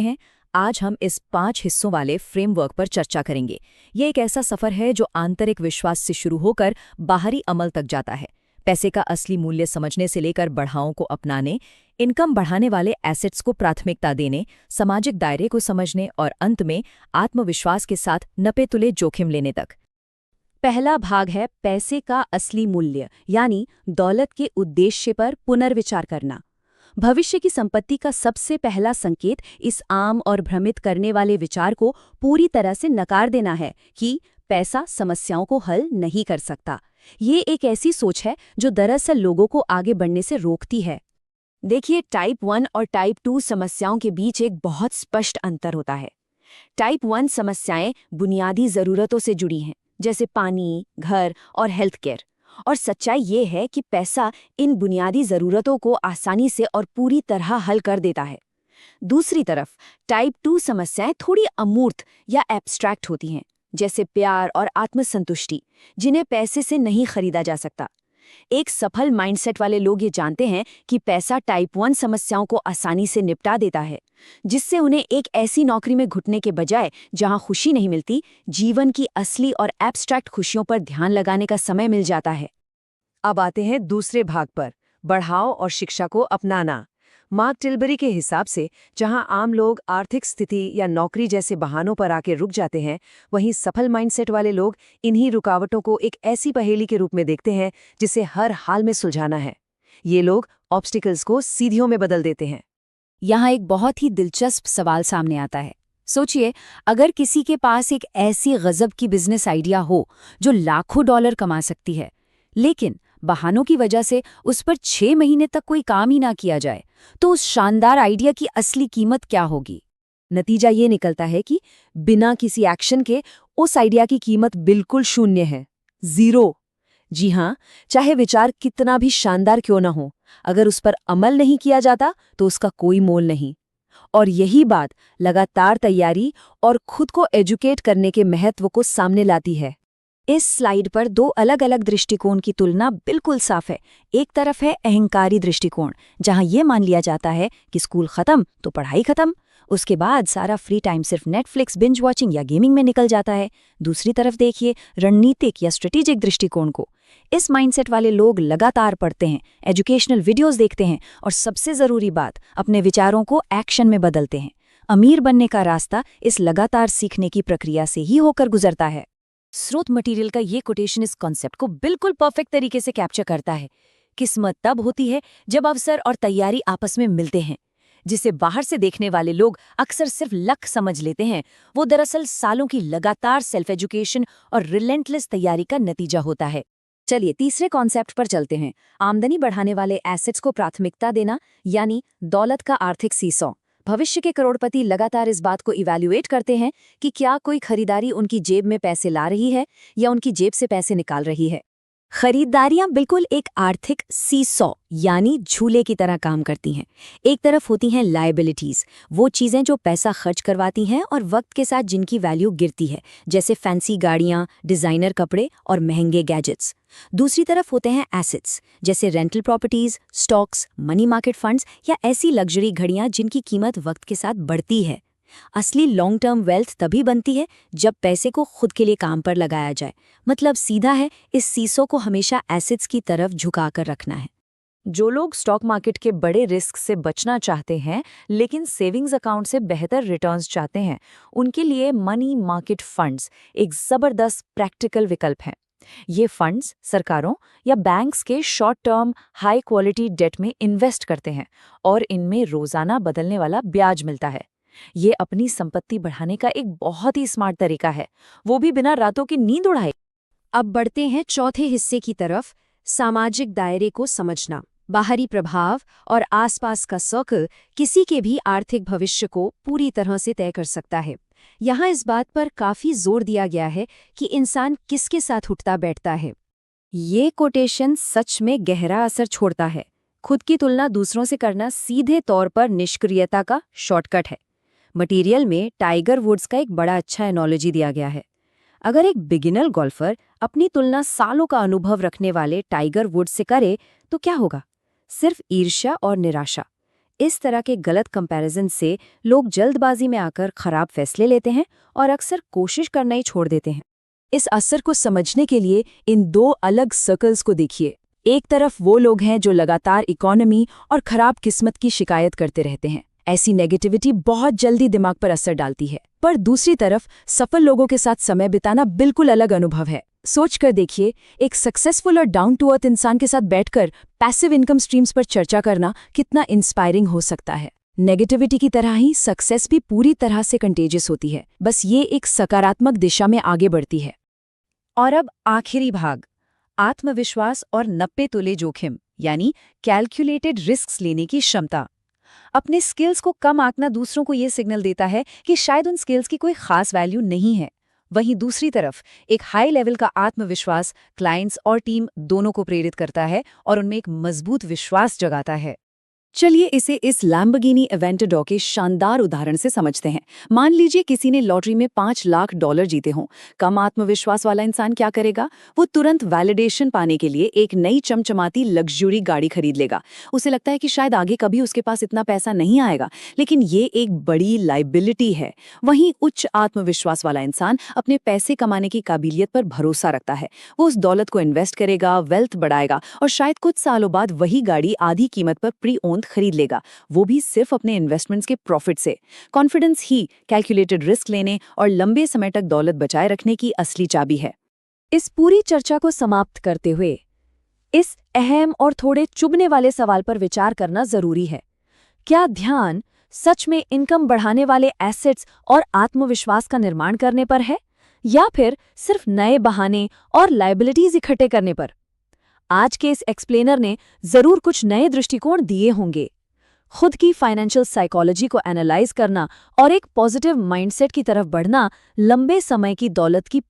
हैं। आज हम इस 5 हिस्सों वाले फ्रेमवर्क पर चर्चा करेंगे। ये एक ऐसा सफर है जो आंतरिक विश्वास से शुरू होकर बाहरी अमल तक जाता है। पैसे का असली मूल्य समझने से लेकर बढ़ाओं को अपनाने, इनकम बढ़ाने वाले एसेट्स को प्राथमिकता देने, सामाजिक दायरे को समझने और अंत में आत्मविश्वास के साथ नपे-तुले जोखिम लेने तक। पहला भाग है पैसे का असली मूल्य, यानी दौलत के उद्देश्य पर पुनर्विचार करना। भविष्य की संपत्ति का सबसे पहला संकेत इस आम और भ्रमित करने वाले विचार को पूरी तरह से नकार देना है कि पैसा समस्याओं को हल नहीं कर सकता। ये एक ऐसी सोच है जो दरअसल लोगों को आगे बढ़ने से रोकती है। देखिए, टाइप 1 और टाइप 2 समस्याओं के बीच एक बहुत स्पष्ट अंतर होता है। टाइप 1 समस्याएं बुनियादी जरूरतों से जुड़ी हैं, जैसे पानी, घर और हेल्थ केयर। और सच्चाई ये है कि पैसा इन बुनियादी ज़रूरतों को आसानी से और पूरी तरह हल कर देता है। दूसरी तरफ टाइप 2 समस्याएं थोड़ी अमूर्त या एब्स्ट्रैक्ट होती हैं, जैसे प्यार और आत्मसंतुष्टि, जिन्हें पैसे से नहीं खरीदा जा सकता। एक सफल माइंडसेट वाले लोग ये जानते हैं कि पैसा टाइप 1 समस्याओं को आसानी से निपटा देता है, जिससे उन्हें एक ऐसी नौकरी में घुटने के बजाय जहां खुशी नहीं मिलती, जीवन की असली और एब्स्ट्रैक्ट खुशियों पर ध्यान लगाने का समय मिल जाता है। अब आते हैं दूसरे भाग पर, बढ़ाओ और शिक्षा को अपनाना। मार्क टिलबरी के हिसाब से जहां आम लोग आर्थिक स्थिति या नौकरी जैसे बहानों पर आके रुक जाते हैं, वहीं सफल माइंडसेट वाले लोग इन्हीं रुकावटों को एक ऐसी पहेली के रूप में देखते हैं जिसे हर हाल में सुलझाना है। ये लोग ऑब्स्टिकल्स को सीढ़ियों में बदल देते हैं। यहाँ एक बहुत ही दिलचस्प सवाल सामने आता है। सोचिए, अगर किसी के पास एक ऐसी गजब की बिजनेस आइडिया हो जो लाखों डॉलर कमा सकती है, लेकिन बहानों की वजह से उस पर 6 महीने तक कोई काम ही ना किया जाए, तो उस शानदार आइडिया की असली कीमत क्या होगी? नतीजा ये निकलता है कि बिना किसी एक्शन के उस आइडिया की कीमत बिल्कुल शून्य है, ज़ीरो। जी हाँ, चाहे विचार कितना भी शानदार क्यों ना हो, अगर उस पर अमल नहीं किया जाता तो उसका कोई मोल नहीं। और यही बात लगातार तैयारी और खुद को एजुकेट करने के महत्व को सामने लाती है। इस स्लाइड पर 2 अलग-अलग दृष्टिकोण की तुलना बिल्कुल साफ है। एक तरफ है अहंकारी दृष्टिकोण, जहां यह मान लिया जाता है कि स्कूल खत्म तो पढ़ाई खत्म, उसके बाद सारा फ्री टाइम सिर्फ नेटफ्लिक्स, बिंज वॉचिंग या गेमिंग में निकल जाता है। दूसरी तरफ देखिए रणनीतिक या स्ट्रेटेजिक दृष्टिकोण को। इस माइंडसेट वाले लोग लगातार पढ़ते हैं, एजुकेशनल वीडियोस देखते हैं और सबसे जरूरी बात, अपने विचारों को एक्शन में बदलते हैं। अमीर बनने का रास्ता इस लगातार सीखने की प्रक्रिया से ही होकर गुजरता है। स्रोत मटेरियल का ये कोटेशन इस कॉन्सेप्ट को बिल्कुल परफेक्ट तरीके से कैप्चर करता है। किस्मत तब होती है जब अवसर और तैयारी आपस में मिलते हैं। जिसे बाहर से देखने वाले लोग अक्सर सिर्फ लक समझ लेते हैं, वो दरअसल सालों की लगातार सेल्फ एजुकेशन और रिलेंटलेस तैयारी का नतीजा होता है। चलिए तीसरे कॉन्सेप्ट पर चलते हैं, आमदनी बढ़ाने वाले एसेट्स को प्राथमिकता देना, यानी दौलत का आर्थिक सीसॉ। भविष्य के करोड़पति लगातार इस बात को इवैल्यूएट करते हैं कि क्या कोई खरीदारी उनकी जेब में पैसे ला रही है या उनकी जेब से पैसे निकाल रही है। खरीदारियां बिल्कुल एक आर्थिक सीसॉ यानी झूले की तरह काम करती हैं। एक तरफ होती हैं लायबिलिटीज, वो चीजें जो पैसा खर्च करवाती हैं और वक्त के साथ जिनकी वैल्यू गिरती है, जैसे फैंसी गाड़ियां, डिजाइनर कपड़े और महंगे गैजेट्स। दूसरी तरफ होते हैं एसेट्स, जैसे rental properties, stocks, money market funds या ऐसी लग्जरी घड़ियां जिनकी कीमत वक्त के साथ बढ़ती है। असली लॉन्ग टर्म वेल्थ तभी बनती है जब पैसे को खुद के लिए काम पर लगाया जाए। मतलब सीधा है, इस सीसो को हमेशा एसेट्स की तरफ झुकाकर रखना है। जो लोग स्टॉक मार्केट के बड़े रिस्क से बचना चाहते हैं लेकिन सेविंग्स अकाउंट से बेहतर रिटर्न्स चाहते हैं, उनके लिए मनी मार्केट फंड्स एक जबरदस्त प्रैक्टिकल विकल्प हैं। ये फंड्स सरकारों या बैंक्स के short term high quality debt में इन्वेस्ट करते हैं और इनमें रोजाना बदलने वाला ब्याज मिलता है। ये अपनी संपत्ति बढ़ाने का एक बहुत ही स्मार्ट तरीका है, वो भी बिना रातों की नींद उड़ाए। अब बढ़ते हैं चौथे हिस्से की तरफ, सामाजिक दायरे को समझना। बाहरी प्रभाव और आसपास का सर्कल किसी के भी आर्थिक भविष्य को पूरी तरह से तय कर सकता है। यहाँ इस बात पर काफी जोर दिया गया है कि इंसान किसके साथ उठता बैठता है। ये कोटेशन सच में गहरा असर छोड़ता है। खुद की तुलना दूसरों से करना सीधे तौर पर निष्क्रियता का शॉर्टकट है। मटेरियल में टाइगर वुड्स का एक बड़ा अच्छा एनोलॉजी दिया गया है। अगर एक बिगिनर गोल्फर अपनी तुलना सालों का अनुभव रखने वाले टाइगर वुड्स से करे तो क्या होगा? सिर्फ ईर्ष्या और निराशा। इस तरह के गलत कंपैरिजन से लोग जल्दबाजी में आकर खराब फैसले लेते हैं और अक्सर कोशिश करना ही छोड़ देते हैं। इस असर को समझने के लिए इन दो अलग सर्कल्स को देखिए। एक तरफ वो लोग हैं जो लगातार इकोनॉमी और खराब किस्मत की शिकायत करते रहते हैं। ऐसी नेगेटिविटी बहुत जल्दी दिमाग पर असर डालती है। पर दूसरी तरफ सफल लोगों के साथ समय बिताना बिल्कुल अलग अनुभव है। सोच कर देखिए, एक सक्सेसफुल और डाउन टू अर्थ इंसान के साथ बैठकर पैसिव इनकम स्ट्रीम्स पर चर्चा करना कितना इंस्पायरिंग हो सकता है। नेगेटिविटी की तरह ही सक्सेस भी पूरी तरह से कंटेजियस होती है, बस ये एक सकारात्मक दिशा में आगे बढ़ती है। और अब आखिरी भाग, आत्मविश्वास और 90 तुले जोखिम यानी कैलकुलेटेड रिस्क्स लेने की क्षमता। अपने स्किल्स को कम आंकना दूसरों को ये सिग्नल देता है कि शायद उन स्किल्स की कोई खास वैल्यू नहीं है। वहीं दूसरी तरफ एक हाई लेवल का आत्मविश्वास क्लाइंट्स और टीम दोनों को प्रेरित करता है और उनमें एक मजबूत विश्वास जगाता है। चलिए इसे इस लैम्बोर्गिनी अवेंटडोर के शानदार उदाहरण से समझते हैं। मान लीजिए किसी ने लॉटरी में $5 लाख जीते हों। कम आत्मविश्वास वाला इंसान क्या करेगा? वो तुरंत वैलिडेशन पाने के लिए एक नई चमचमाती लग्जरी गाड़ी खरीद लेगा। उसे लगता है कि शायद आगे कभी उसके पास इतना पैसा नहीं आएगा, लेकिन ये एक बड़ी लाइबिलिटी है। वहीं उच्च आत्मविश्वास वाला इंसान अपने पैसे कमाने की काबिलियत पर भरोसा रखता है। वो उस दौलत को इन्वेस्ट करेगा, वेल्थ बढ़ाएगा और शायद कुछ सालों बाद वही गाड़ी आधी कीमत पर प्री ओन्ड खरीद लेगा, वो भी सिर्फ अपने इन्वेस्टमेंट्स के प्रॉफिट से। कॉन्फिडेंस ही कैलकुलेटेड रिस्क लेने और लंबे समय तक दौलत बचाए रखने की असली चाबी है। इस पूरी चर्चा को समाप्त करते हुए इस अहम और थोड़े चुभने वाले सवाल पर विचार करना जरूरी है। क्या ध्यान सच में इनकम बढ़ाने वाले एसेट्स और आत्मविश्वास का निर्माण करने पर है, या फिर सिर्फ नए बहाने और लायबिलिटीज इकट्ठे करने पर? आज के इस एक्सप्लेनर ने जरूर कुछ नए दृष्टिकोण दिए होंगे। खुद की फाइनेंशियल साइकोलॉजी को एनालाइज करना और एक पॉजिटिव माइंडसेट की तरफ बढ़ना लंबे समय की दौलत की